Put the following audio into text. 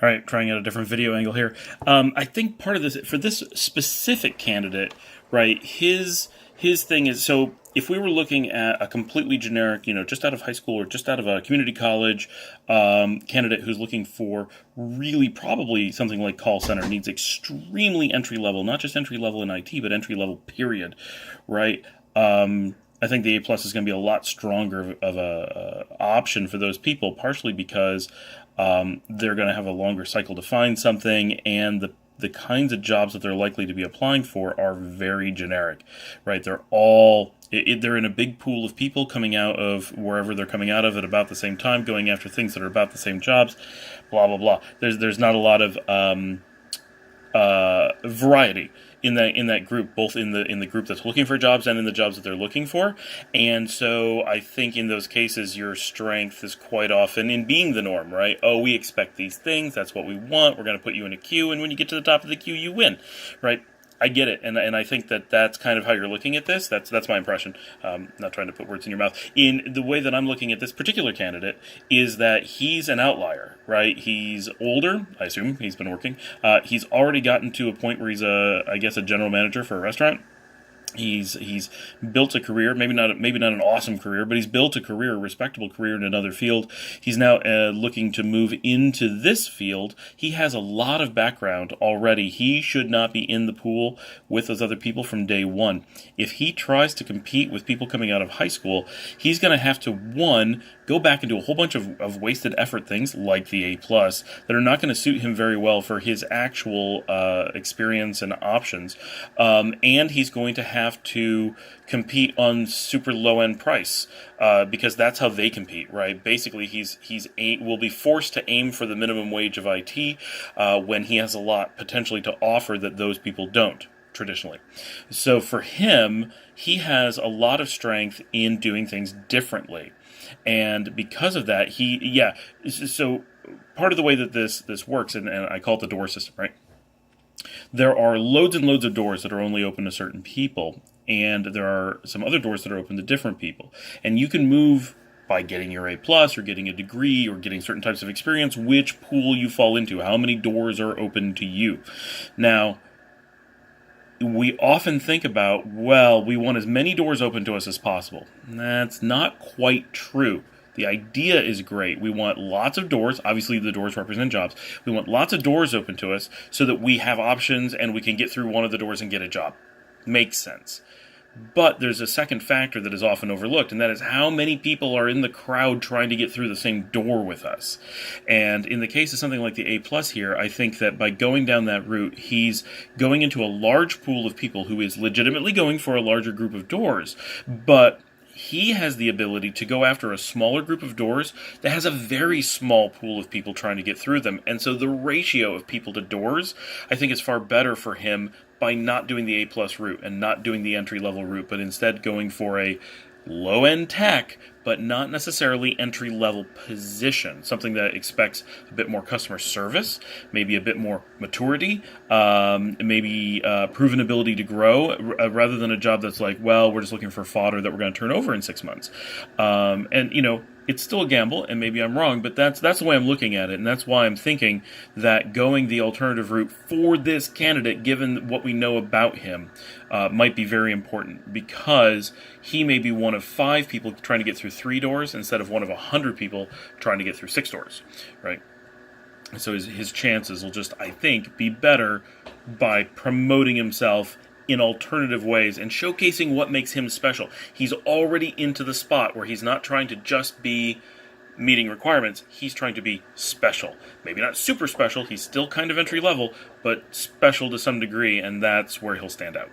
All right, trying out a different video angle here. I think part of this, for this specific candidate, right, his thing is, so if we were looking at a completely generic, just out of high school or just out of a community college candidate who's looking for really probably something like call center, needs extremely entry level, not just entry level in IT, but entry level period, right? I think the A plus is going to be a lot stronger of a option for those people, partially because they're going to have a longer cycle to find something, and the kinds of jobs that they're likely to be applying for are very generic, right? They're in a big pool of people coming out of wherever they're coming out of at about the same time, going after things that are about the same jobs, blah blah blah. There's not a lot of variety in that group, both in the group that's looking for jobs and in the jobs that they're looking for. And so I think in those cases, your strength is quite often in being the norm, right? Oh, we expect these things. That's what we want. We're going to put you in a queue. And when you get to the top of the queue, you win, right? I get it, and I think that's kind of how you're looking at this. That's my impression. Not trying to put words in your mouth. In the way that I'm looking at this particular candidate is that he's an outlier, right? He's older. I assume he's been working. He's already gotten to a point where he's I guess a general manager for a restaurant. He's built a career, maybe not an awesome career, but he's built a respectable career in another field. He's now looking to move into this field. He has a lot of background already. He should not be in the pool with those other people from day one. If he tries to compete with people coming out of high school, he's going to have to, one, go back and do a whole bunch of wasted effort things like the A+, that are not going to suit him very well for his actual experience and options. And he's going to have to compete on super low-end price because that's how they compete, right? Basically, he will be forced to aim for the minimum wage of IT when he has a lot potentially to offer that those people don't traditionally. So for him, he has a lot of strength in doing things differently. And because of that, so part of the way that this works, and I call it the door system, right? There are loads and loads of doors that are only open to certain people, and there are some other doors that are open to different people. And you can move by getting your A+, or getting a degree, or getting certain types of experience, which pool you fall into, how many doors are open to you. Now, we often think about, well, we want as many doors open to us as possible. That's not quite true. The idea is great. We want lots of doors. Obviously, the doors represent jobs. We want lots of doors open to us so that we have options and we can get through one of the doors and get a job. Makes sense. But there's a second factor that is often overlooked, and that is how many people are in the crowd trying to get through the same door with us. And in the case of something like the A+ here, I think that by going down that route, he's going into a large pool of people who is legitimately going for a larger group of doors, but he has the ability to go after a smaller group of doors that has a very small pool of people trying to get through them. And so the ratio of people to doors, I think, is far better for him by not doing the A+ route and not doing the entry-level route, but instead going for a low-end tech, but not necessarily entry-level position, something that expects a bit more customer service, maybe a bit more maturity, maybe proven ability to grow, rather than a job that's like, well, we're just looking for fodder that we're going to turn over in 6 months. It's still a gamble, and maybe I'm wrong, but that's the way I'm looking at it, and that's why I'm thinking that going the alternative route for this candidate, given what we know about him, might be very important, because he may be one of 5 people trying to get through 3 doors instead of one of 100 people trying to get through 6 doors, right? So his chances will just, I think, be better by promoting himself in alternative ways and showcasing what makes him special. He's already into the spot where he's not trying to just be meeting requirements. He's trying to be special. Maybe not super special. He's still kind of entry level, but special to some degree, and that's where he'll stand out.